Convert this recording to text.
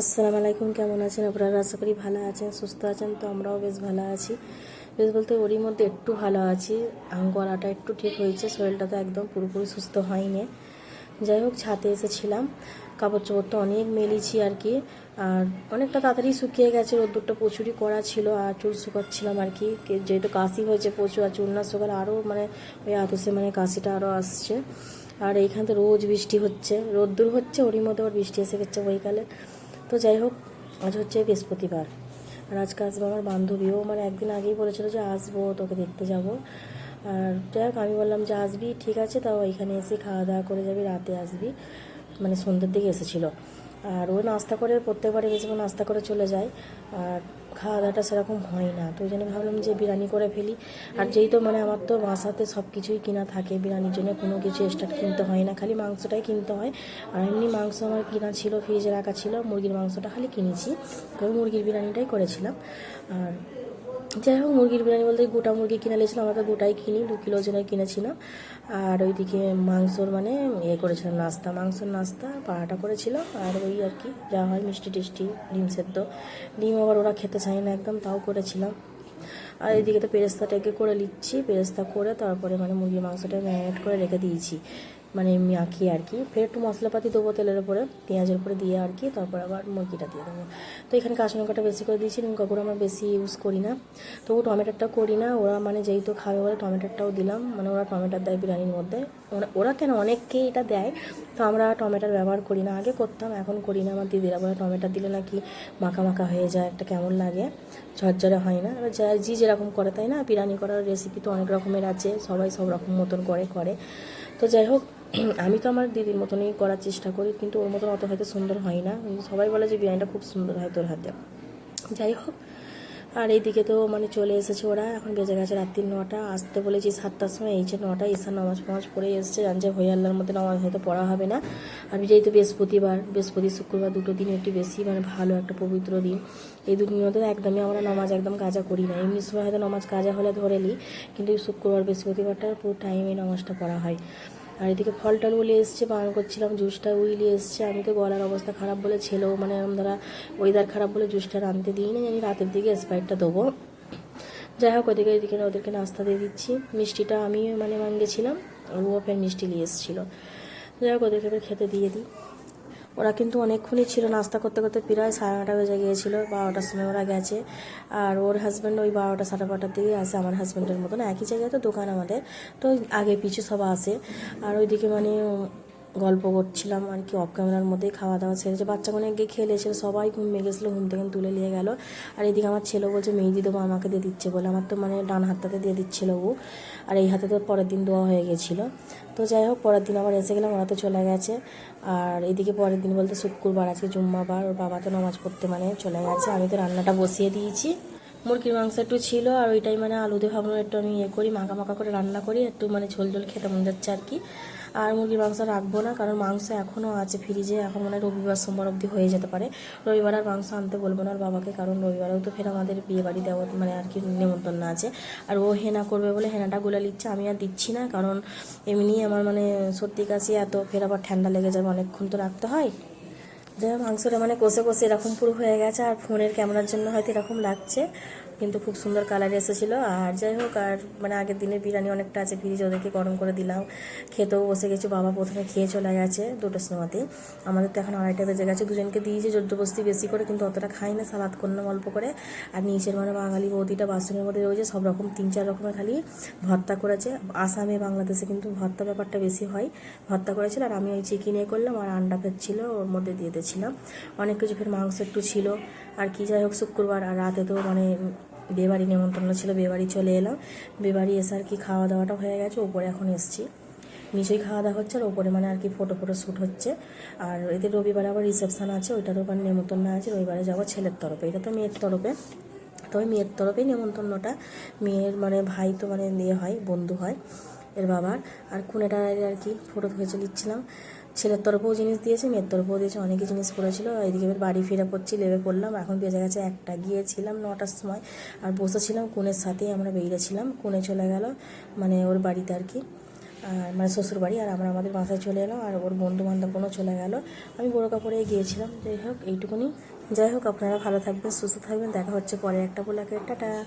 আসসালামু আলাইকুম, কেমন আছেন আপনারা? আশা করি ভালো আছেন, সুস্থ আছেন। তো আমরাও বেশ ভালো আছি। বেশ বলতে ওরই মধ্যে একটু ভালো আছি। গলাটা একটু ঠিক হয়েছে, শরীরটা তো একদম পুরোপুরি সুস্থ হয়নি। যাই হোক, ছাদে এসেছিলাম, কাপড় চোপড় তো অনেক মেলেছি আর কি। আর অনেকটা তাড়াতাড়ি শুকিয়ে গেছে, রোদ্দুরটা প্রচুরই করা ছিল। আর চুল শুকাচ্ছিলাম আর কি, যেহেতু কাশি হয়েছে প্রচুর, আর চুল না শুকালে আরও মানে ওই আতসে মানে কাশিটা আরও আসছে। আর এইখানে তো রোজ বৃষ্টি হচ্ছে, রোদ্দুর হচ্ছে, ওরই মধ্যে আবার বৃষ্টি এসে গেছে বৈকালে। তো যাই হোক, আজ হচ্ছে বৃহস্পতিবার, আর আজকে আসবো আমার বান্ধবীও, মানে একদিন আগেই বলেছিল যে আসবো, তোকে দেখতে যাব। আর যাই হোক, আমি বললাম যে আসবি, ঠিক আছে, তাও এখানে এসে খাওয়া দাওয়া করে যাবি, রাতে আসবি। মানে সন্ধ্যের দিকে এসেছিলো। আর ও নাস্তা করে, প্রত্যেকবারে বেশি নাস্তা করে চলে যায়, আর খাওয়া দাওয়াটা সেরকম হয় না। তো ওই জন্য ভাবলাম যে বিরিয়ানি করে ফেলি। আর যেই তো মানে আমার তো বাসাতে সব কিছুই কিনা থাকে, বিরিয়ানির জন্য কোনো কিছু এক্সট্রা কিনতে হয় না, খালি মাংসটাই কিনতে হয়। আর এমনি মাংস আমার কিনা ছিল, ফ্রিজে রাখা ছিল, মুরগির মাংসটা খালি কিনেছি, তো মুরগির বিরিয়ানিটাই করেছিলাম। আর যাই হোক, মুরগির বিরিয়ানি বলতে গোটা মুরগি কিনে নিয়েছিলাম, আমরা তো গোটাই কিনি, 2 কিলো ওজনের কিনেছিলাম। আর ওইদিকে মাংসর মানে করেছিলাম নাস্তা, মাংসর নাস্তা, পাড়াটা করেছিল। আর ওই আর কি যা হয়, মিষ্টি টিষ্টি, ডিম সেদ্ধ। ডিম আবার ওরা খেতে চায় না একদম, তাও করেছিলাম। আর এইদিকে তো পেরেস্তাটাকে করে নিচ্ছি, পেরেস্তা করে তারপরে মানে মুরগির মাংসটা ম্যারিনেট করে রেখে দিয়েছি, মানে মাখিয়ে আর কি। ফের একটু মশলাপাতি দেবো তেলের উপরে, পেঁয়াজের উপরে দিয়ে আর কি, তারপর আবার মুরগিটা দিয়ে দেবো। তো এখানে কাঁচা লঙ্কাটা বেশি করে দিয়েছি, লঙ্কা গুঁড়ো আমরা বেশি ইউজ করি না। তবু টমেটোটা করি না, ওরা মানে যেহেতু খাবে বলে টমেটোটাও দিলাম, মানে ওরা টমেটো দেয় বিরিয়ানির মধ্যে। ওরা কেন, অনেককেই এটা দেয়, তো আমরা টমেটোর ব্যবহার করি না। আগে করতাম, এখন করি না। আমার দিদিরা বলে টমেটো দিলে নাকি মাখা মাখা হয়ে যায়, একটা কেমন লাগে, ঝরঝরে হয় না। এবার যে যেরকম করে, তাই না? বিরিয়ানি করার রেসিপি তো অনেক রকমের আছে, সবাই সব রকম মতন করে। তো যাই হোক, আমি তো আমার দিদির মতনই করার চেষ্টা করি, কিন্তু ওর মতন অত হয়তো সুন্দর হয় না। সবাই বলে যে বিরিয়ানিটা খুব সুন্দর হয় তোর হাতে। যাই হোক, আর এইদিকে তো মানে চলে এসেছে ওরা, এখন বেজে গেছে রাত্রি 9টা। আসতে বলেছি 7টার সময়, এই যে 9টা, ঈশান নামাজ পড়ে এসছে, জানছে হয়ে আল্লাহর মধ্যে নামাজ হয়তো পড়া হবে না। আর যেহেতু বৃহস্পতিবার, বৃহস্পতি শুক্রবার দুটো দিন একটু বেশি মানে ভালো একটা পবিত্র দিন। এই দুদিনের মধ্যে একদমই আমরা নামাজ একদম কাজা করি না। এমনি সময় হয়তো নামাজ কাজা হলে ধরে নিই, কিন্তু শুক্রবার বৃহস্পতিবারটা পুরো টাইমে নামাজটা পড়া হয়। আর এদিকে ফল টল বলে এসছে, বারণ করছিলাম, জুসটা উইলি এসছে। আমি তো গলার অবস্থা খারাপ বলে, ছেলেও মানে এরকম ধরা ওয়েদার খারাপ বলে জুসটা আনতে দিই না, জানি রাতের দিকে স্প্রাইটটা দেবো। যাই হোক, ওদেরকে নাস্তা দিয়ে দিচ্ছি। মিষ্টিটা আমি মানে গেছিলাম, আর ও ফের মিষ্টি নিয়ে এসেছিলো। যাই হোক, ওদেরকে এবার খেতে দিয়ে দিই। ওরা কিন্তু অনেকক্ষণই ছিল, নাস্তা করতে করতে প্রায় 9:30 বেজে গিয়েছিলো, 12টার সময় ওরা গেছে। আর ওর হাজব্যান্ড ওই 12টা 12:30 দিকে আসে, আমার হাজব্যান্ডের মতন একই জায়গায় তো দোকান আমাদের, তো আগে পিছু সব আসে। আর ওইদিকে মানে গল্প করছিলাম আর কি, অফ ক্যামেরার মধ্যেই খাওয়া দাওয়া সেরেছে। বাচ্চাগুলো গিয়ে খেলেছিল, সবাই ঘুমিয়ে গেছিলো, ঘুম থেকে তুলে নিয়ে গেল। আর এদিকে আমার ছেলে বলছে মেহেদি দেবো, আমাকে দিয়ে দিচ্ছে বলে, আমার তো মানে ডান হাতটাতে দিয়ে দিচ্ছিল ও, আর এই হাতে তো পরের দিন দেওয়া হয়ে গেছিলো। তো যাই হোক, পরের দিন আবার এসে গেলাম, ওরা তো চলে গেছে। আর এদিকে পরের দিন বলতে শুক্রবার, আজকে জুম্মাবার, ওর বাবা তো নামাজ পড়তে মানে চলে গেছে। আমি তো রান্নাটা বসিয়ে দিয়েছি, মুরগির মাংস একটু ছিল, আর ওইটাই মানে আলু দিয়ে ভাবলাম একটু আমি করি, মাখা মাখা করে রান্না করি, একটু মানে ঝোল ঝোল খেতে মন যাচ্ছে আর কি। আর মুরগির মাংস রাখবো না, কারণ মাংস এখনও আছে ফ্রিজে, এখন মানে রবিবার সোমবার অবধি হয়ে যেতে পারে। রবিবার আর মাংস আনতে বলবো না আর বাবাকে, কারণ রবিবারেও তো ফের আমাদের বিয়ে বাড়ি দেওয়া মানে আর কি নেমন্তন্ন আছে। আর ও হেনা করবে বলে হেনাটা গুলে নিচ্ছে, আমি আর দিচ্ছি না, কারণ এমনি আমার মানে সর্দি কাশি এত, ফের আবার ঠান্ডা লেগে যাবে, অনেকক্ষণ তো রাখতে হয়। যাই হোক, মাংসটা মানে কষে কষে এরকম পুরো হয়ে গেছে, আর ফোনের ক্যামেরার জন্য হয়তো এরকম লাগছে, কিন্তু খুব সুন্দর কালার এসেছিলো। আর যাই হোক, আর মানে আগের দিনের বিরিয়ানি অনেকটা আছে ফ্রিজে, ওদেরকে গরম করে দিলাম, খেতেও বসে গেছি। বাবা প্রথমে খেয়ে চলে গেছে 2টোর সময়তে, আমাদের তো এখন 2:30 বেজে গেছে। দুজনকে দিয়েছি জোরজবস্তি বেশি করে, কিন্তু অতটা খাই না, সালাদ করলাম অল্প করে। আর নিচের মানে বাঙালি বৌদিটা বাসনের মধ্যে রয়েছে সব রকম 3-4 রকমের খালি ভর্তা করেছে। আসামে বাংলাদেশে কিন্তু ভর্তা ব্যাপারটা বেশি হয়, ভর্তা করেছিল। আর আমি ওই চিকেনে করলাম, আর আন্ডা ফের ছিল ওর মধ্যে দিয়ে দিয়েছিলাম, অনেক কিছু। ফের মাংস একটু ছিল আর কি। যাই হোক, শুক্রবার আর রাতে তো মানে বিয়েবাড়ি নেমন্তন্ন ছিল, বিয়েবাড়ি চলে এলাম। বিয়েবাড়ি এসে আর কি খাওয়া দাওয়াটা হয়ে গেছে, ওপরে এখন এসছি, নিচেই খাওয়া দাওয়া হচ্ছে, আর ওপরে মানে আর কি ফটো শ্যুট হচ্ছে। আর এদের রবিবারে আবার রিসেপশান আছে, ওইটারও মানে নেমন্তন্ন আছে, রবিবারে যাবো ছেলের তরফে, এটা তো মেয়ের তরফে। তবে মেয়ের তরফেই নেমন্তন্নটা, মেয়ের মানে ভাই তো মানে হয়, বন্ধু হয় এর বাবার। আর কোনেটার আর কি ফটো তুলে নিচ্ছিলাম। ছেলের তরফেও জিনিস দিয়েছে, মেয়ের তরফেও দিয়েছে, অনেকই জিনিস পড়েছিল। এইদিকে এবার বাড়ি ফিরে পড়ছি, লেবে পড়লাম, এখন বেজে গেছে 1টা। গিয়েছিলাম 9টার সময়, আর বসেছিলাম কোনের সাথেই, আমরা বেরিয়েছিলাম, কোনে চলে গেল মানে ওর বাড়িতে আর কি। আর মানে শ্বশুরবাড়ি, আর আমরা আমাদের বাসায় চলে এলাম, আর ওর বন্ধু বান্ধবগুলো চলে গেল। আমি বড় কাপড়ে গিয়েছিলাম। যাই হোক এইটুকুনি। যাই হোক আপনারা ভালো থাকবেন, সুস্থ থাকবেন, দেখা হচ্ছে পরে একটা ব্লগে। টাটা।